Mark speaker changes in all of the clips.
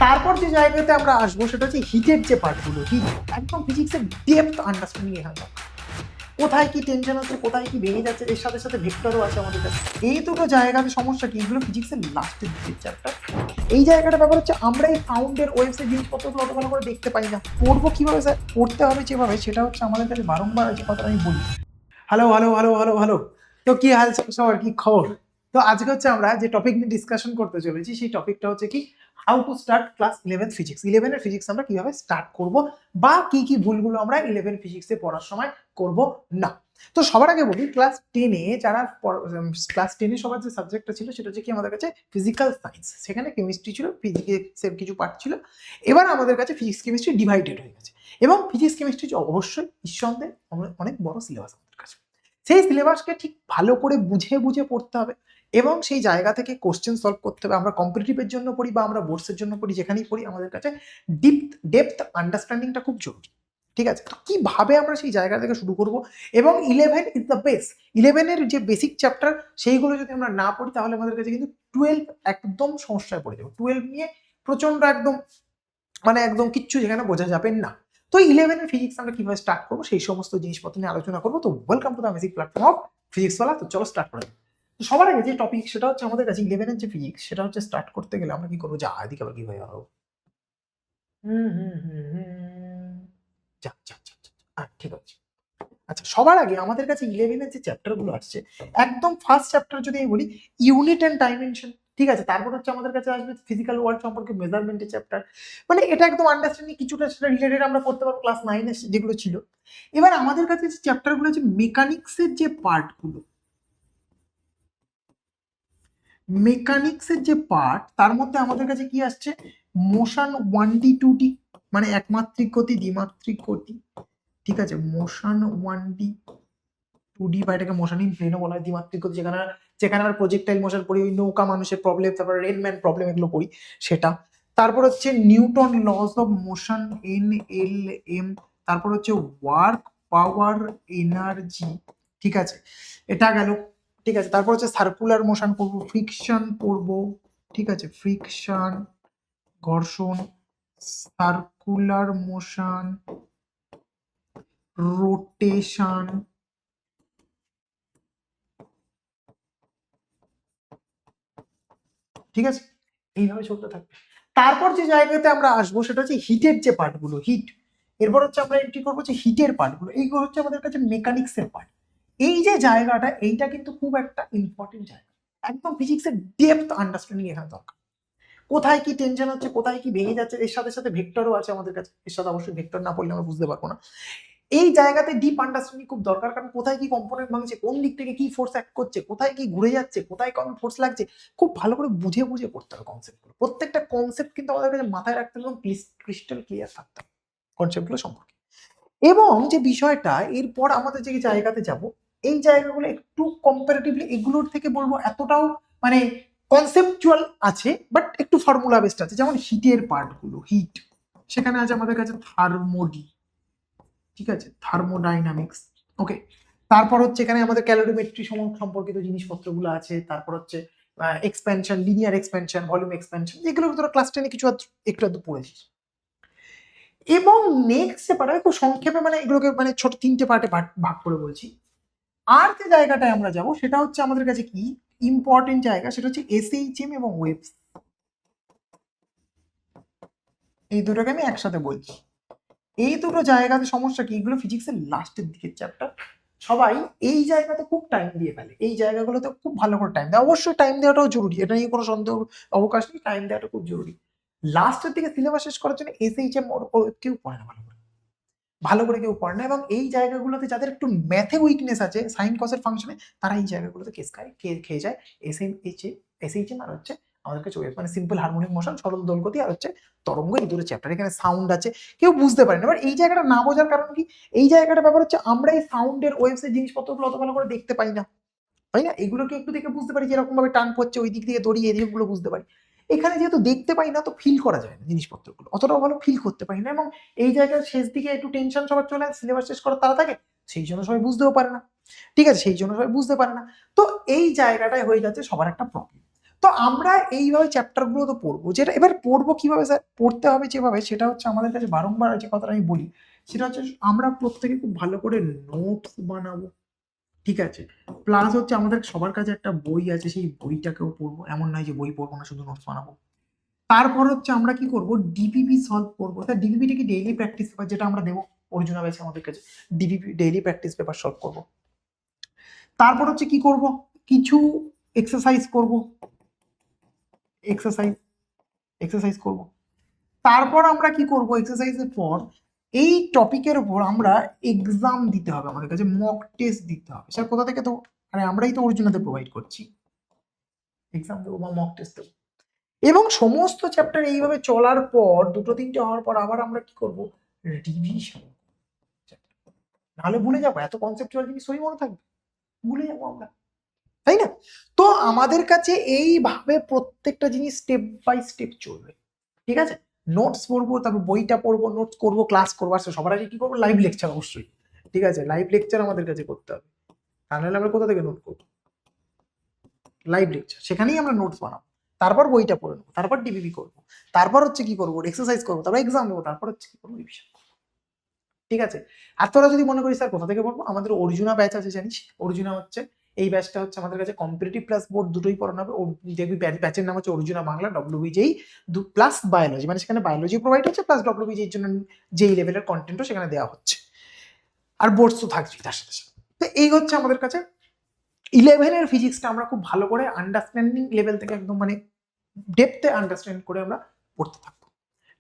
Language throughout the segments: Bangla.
Speaker 1: তারপর যে জায়গাতে আমরা আসবো সেটা হচ্ছে হিটের যে পার্টগুলো, হিট একদম ফিজিক্সের ডেপথ আন্ডারস্ট্যান্ডিং এখানে দরকার। কোথায় কি টেনশন হচ্ছে, কোথায় কি ভেঙে যাচ্ছে, এর সাথে সাথে ভেক্টরও আছে আমাদের কাছে। এই দুটো জায়গাতে সমস্যা কি, এগুলো ফিজিক্সের লাস্টের দিকের চ্যাপ্টার। এই জায়গাটা ব্যাপার হচ্ছে আমরা এই সাউন্ডের ওয়েভসের জিনিসপত্রগুলো অত ভালো করে দেখতে পাই না। পড়বো কিভাবে স্যার, পড়তে হবে যেভাবে, সেটা হচ্ছে আমাদের কাছে বারংবার যে কথাটা আমি বলি। Hello hello hello hello hello, তো কি হাল সবার, কি খবর? তো আজকে হচ্ছে আমরা যে টপিক নিয়ে ডিসকাশন করতে চলেছি সেই টপিকটা হচ্ছে কি, how to start class 11 physics. 11 physics আমরা কিভাবে স্টার্ট করব, বা কি কি ভুলগুলো আমরা 11 ফিজিক্সে পড়ার সময় করব না। তো সবার আগে বলি, ক্লাস 10-এ যারা ক্লাস 10-এ সবার যে সাবজেক্টটা ছিল সেটা হচ্ছে কি আমাদের কাছে ফিজিক্যাল সায়েন্স। সেখানে কেমিস্ট্রি ছিল, ফিজিক্সের কিছু পার্ট ছিল। এবার আমাদের কাছে ফিজিক্স কেমিস্ট্রি ডিভাইডেড হয়ে গেছে, এবং ফিজিক্স কেমিস্ট্রি অবশ্যই নিঃসন্দেহে অনেক বড় সিলেবাস আমাদের কাছে। সেই সিলেবাসকে ঠিক ভালো করে বুঝে বুঝে পড়তে হবে, এবং সেই জায়গা থেকে কোশ্চেন সলভ করতে হবে। আমরা কম্পিটিটিভের জন্য পড়ি বা আমরা বোর্ডসের জন্য পড়ি, যেখানেই পড়ি আমাদের কাছে ডেপথ আন্ডারস্ট্যান্ডিংটা খুব জরুরি। ঠিক আছে, তো কিভাবে আমরা সেই জায়গা থেকে শুরু করব, এবং 11 ইজ দ্য বেস। 11-এর যে বেসিক চ্যাপ্টার সেইগুলো যদি আমরা না পড়ি তাহলে আমাদের কাছে কিন্তু 12 একদম সমস্যায় পড়ে যাবে। 12 নিয়ে প্রচন্ড একদম একদম কিচ্ছু যেখানে বোঝা যাবে না। তো 11-এর ফিজিক্স আমরা কিভাবে স্টার্ট করবো সেই সমস্ত জিনিসপত্র নিয়ে আলোচনা করবো। তো welcome to the amazing platform of physics ওয়ালা। তো চলো স্টার্ট করা যাক। তো সবার আগে যে টপিক সেটা হচ্ছে আমাদের কাছে 11-এর যে ফিজিক্স, সেটা হচ্ছে স্টার্ট করতে গেলে আমরা কি করবো, যা এদিকে আবার কি হয়ে যাবো, যা যা যা যা, ঠিক আছে। আচ্ছা, সবার আগে আমাদের কাছে 11-এর যে চ্যাপ্টার গুলো আসছে, একদম ফার্স্ট চ্যাপ্টার যদি আমি বলি, ইউনিট এন্ড ডাইমেনশন। ঠিক আছে, তারপর হচ্ছে আমাদের কাছে আসবে ফিজিক্যাল ওয়ার্ল্ড সম্পর্কে মেজারমেন্টের চ্যাপ্টার। এটা একদম আন্ডারস্ট্যান্ডিং কিছুটা সেটা রিলেটেড আমরা করতে পারবো ক্লাস 9-এ যেগুলো ছিল। এবার আমাদের কাছে যে চ্যাপ্টার গুলো আছে, মেকানিক্সের যে পার্টগুলো, মেকানিক্সের যে পার্ট, তার মধ্যে আমাদের কাছে কি আসছে, মোশন 1D 2D, মানে একমাত্রিক গতি, দ্বিমাত্রিক গতি। ঠিক আছে, মোশন 1D 2D, বা এটাকে মোশন ইন প্লেনও বলা হয়, দ্বিমাত্রিক গতি, যেখানে যেখানে আমরা প্রজেক্টাইল মোশন পড়ি, ওই নৌকা মানুষের প্রবলেম, তারপর রেনম্যান প্রবলেম, এগুলো পড়ি সেটা। তারপর হচ্ছে Newton laws of motion, NLM। তারপর হচ্ছে ওয়ার্ক, পাওয়ার, এনার্জি। ঠিক আছে, এটা গেল। ঠিক আছে, তারপর হচ্ছে সার্কুলার মোশন পড়বো, ফ্রিকশন পড়বো। ঠিক আছে, ফ্রিকশন, ঘর্ষণ, সার্কুলার মোশন, রোটেশন। ঠিক আছে, এইভাবে চলতে থাকবে। তারপর যে জায়গাতে আমরা আসবো সেটা হচ্ছে হিটের যে পার্টগুলো, হিট। এরপর হচ্ছে আমরা এন্ট্রি করবো যে হিটের পার্টগুলো, এইগুলো হচ্ছে আমাদের কাছে মেকানিক্সের পার্ট। এই যে জায়গাটা, এইটা কিন্তু খুব একটা ইম্পর্টেন্ট জায়গা। একদম ফিজিক্সের ডেপথ আন্ডারস্ট্যান্ডিং এখানে দরকার। কোথায় কি টেনশন হচ্ছে, কোথায় কি ভেঙে যাচ্ছে, এর সাথে সাথে ভেক্টরও আছে আমাদের কাছে। এর সাথে অবশ্যই ভেক্টর না পড়লে আমরা বুঝতে পারবো না। এই জায়গাতে ডিপ আন্ডারস্ট্যান্ডিং খুব দরকার, কারণ কোথায় কি কম্পোনেন্ট ভাঙছে, কোন দিক থেকে কি ফোর্স অ্যাক্ট করছে, কোথায় কি ঘুরে যাচ্ছে, কোথায় কোন ফোর্স লাগছে, খুব ভালো করে বুঝে বুঝে পড়তে হবে কনসেপ্টগুলো। প্রত্যেকটা কনসেপ্ট কিন্তু আমাদের কাছে মাথায় রাখতে হবে এবং ক্রিস্টাল ক্লিয়ার থাকতে হবে কনসেপ্টগুলো সম্পর্কে। এবং যে বিষয়টা, এরপর আমাদের যে জায়গাতে যাব, এই জায়গাগুলো একটু কম্পারেটিভলি এগুলোর থেকে বলবো এতটাও কনসেপচুয়াল আছে, বাট একটু ফর্মুলা বেসড আছে। যেমন হিটের পার্টগুলো, হিট, সেখানে আছে আমাদের কাছে থার্মোডি। ঠিক আছে, থার্মোডাইনামিক্স। ওকে, তারপর হচ্ছে এখানে আমাদের ক্যালোরিমেট্রি সম্পর্কিত জিনিসপত্রগুলো আছে। তারপর হচ্ছে expansion, linear expansion, volume expansion, যেগুলো তোরা ক্লাস 10-এ কিছু একটু আধটু পড়েছিস। এবং নেক্সট যে পার্ট, খুব সংক্ষেপে এগুলোকে ছোট 3টে পার্টে ভাগ করে বলছি। আর যে জায়গাটায় আমরা যাব সেটা হচ্ছে আমাদের কাছে কি ইম্পর্টেন্ট জায়গা, সেটা হচ্ছে SHM এবং ওয়েভস। এই দুটোকে আমি একসাথে বলছি। এই দুটো জায়গাতে সমস্যা কি, এগুলো ফিজিক্সের লাস্টের দিকের চ্যাপ্টার। সবাই এই জায়গাতে খুব টাইম দিয়ে ফেলে, এই জায়গাগুলোতে খুব ভালো করে টাইম দেয়। অবশ্যই টাইম দেওয়াটাও জরুরি, এটা নিয়ে কোনো সন্দেহ অবকাশ নেই, টাইম দেওয়াটা খুব জরুরি। লাস্টের দিকে সিলেবাস শেষ করার জন্য SHM কেউ পড়ে না ভালো করে কেউ পড়ে না। এবং এই জায়গাগুলোতে যাদের একটু ম্যাথে উইকনেস আছে, সাইন কসের ফাংশনে, তারা এই জায়গাগুলোতে কেস খেয়ে যায়। SHM আর হচ্ছে আমাদের কাছে ওয়েভ, সিম্পল হারমোনিক মোশন, সরল দোলগতি, আর হচ্ছে তরঙ্গ, এই দুটো চ্যাপ্টার। এখানে সাউন্ড আছে, কেউ বুঝতে পারে না। এবার এই জায়গাটা না বোঝার কারণ কি, এই জায়গাটা ব্যাপার হচ্ছে আমরা এই সাউন্ডের ওয়েভস এর জিনিসপত্রগুলো অত ভালো করে দেখতে পাই না, তাই না? এগুলোকে একটু দেখে বুঝতে পারি, যেরকম ভাবে টান পড়ছে ওই দিক থেকে দড়ি, এদিকগুলো বুঝতে পারি। এখানে যেহেতু দেখতে পাই না, তো ফিল করা যায় না জিনিসপত্রগুলো, অতটাও ভালো ফিল করতে পারি না। এবং এই জায়গার শেষ দিকে একটু টেনশন সবার চলে আসে, সিলেবাস শেষ করার তারা থাকে, সেই জন্য সবাই বুঝতেও পারে না। ঠিক আছে, সেই জন্য সবাই বুঝতে পারে না। তো এই জায়গাটায় হয়ে যাচ্ছে সবার একটা প্রবলেম। তো আমরা এইভাবে চ্যাপ্টারগুলো তো পড়বো, যেটা এবার পড়বো কিভাবে স্যার, পড়তে হবে যেভাবে, সেটা হচ্ছে আমাদের কাছে বারংবার যে কথাটা আমি বলি, সেটা হচ্ছে আমরা প্রত্যেকে খুব ভালো করে নোটস বানাবো, ঠিক আছে? প্লাস হচ্ছে আমাদের সবার কাছে একটা বই আছে, সেই বইটাকেও পড়বো, এমন নয় যে বই পড়বো না শুধু নোটস বানাবো। তারপর হচ্ছে আমরা কি করব, ডিপিপি সলভ করবো। তা ডিপিপিটা কি ডেইলি প্র্যাকটিস পেপার, যেটা আমরা দেবো অর্জুনা ব্যাচে আমাদের কাছে, DPP daily practice paper solve করব। তারপর হচ্ছে কি করব, কিছু এক্সারসাইজ করব, এক্সারসাইজ এক্সারসাইজ করব। তারপর আমরা কি করব, এক্সারসাইজের পর এই টপিকের উপর আমরা এক্সাম দিতে হবে, আমাদের কাছে মক টেস্ট দিতে হবে। স্যার কোথা থেকে? তো আরে আমরাই তো অর্জুনাতে প্রোভাইড করছি, এক্সাম দেবো বা মক টেস্ট দেবো। এবং সমস্ত চ্যাপ্টার এইভাবে চলার পর, দুটো তিনটে হওয়ার পর আবার আমরা কি করব, রিভিশন। নাহলে ভুলে যাবো, এত কনসেপচুয়াল জিনিস সই মনে থাকবে, ভুলে যাবো আমরা, তাই না? তো আমাদের কাছে এইভাবে প্রত্যেকটা জিনিস স্টেপ বাই স্টেপ চলবে, ঠিক আছে? নোটস পড়বো, তারপর বইটা পড়বো, নোটস করবো, ক্লাস করবো, আর সবার আগে কি করবো, লাইভ লেকচার অবশ্যই, ঠিক আছে? লাইভ লেকচার আমাদের কাছে করতে হবে, তা নাহলে আমরা কোথা থেকে নোট করবো? লাইভ লেকচার, সেখানেই আমরা নোটস বানাবো, তারপর বইটা পড়ে নেবো, তারপর ডিবিবি করবো, তারপর হচ্ছে কি করবো, এক্সারসাইজ করবো, তারপর এক্সাম দেবো, তারপর হচ্ছে কি করবো, রিভিশন, ঠিক আছে? আর তোরা যদি মনে করিস স্যার কোথা থেকে পড়বো, আমাদের অর্জুনা ব্যাচ আছে, জানিস অর্জুনা হচ্ছে, এই ব্যাচটা হচ্ছে আমাদের কাছে কম্পিটিটিভ প্লাস বোর্ড দুটোই পড়ানো হবে। দেখবি ব্যাচের নাম হচ্ছে Arjuna Bangla WBJEE plus biology, মানে সেখানে বায়োলজি প্রোভাইড হচ্ছে, প্লাস ডব্লিউবিজির জন্য যেই লেভেলের কন্টেন্টও সেখানে দেওয়া হচ্ছে, আর বোর্ডস তো থাকছেই তার সাথে সাথে। তো এই হচ্ছে আমাদের কাছে 11-এর ফিজিক্সটা আমরা খুব ভালো করে আন্ডারস্ট্যান্ডিং লেভেল থেকে একদম মানে ডেপথে আন্ডারস্ট্যান্ড করে আমরা পড়তে থাকবো,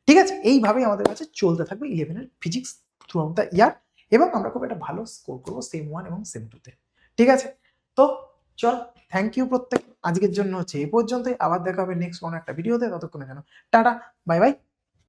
Speaker 1: ঠিক আছে? এইভাবেই আমাদের কাছে চলতে থাকবে 11-এর physics throughout the year, এবং আমরা খুব একটা ভালো স্কোর করবো সেম 1 এবং সেম 2-তে, ঠিক আছে? তো চল, থ্যাংক ইউ প্রত্যেক, আজকের জন্য হচ্ছে এই পর্যন্তই, আবার দেখা হবে নেক্সট কোনো একটা ভিডিওতে, ততক্ষণে যেন টাটা, বাই বাই।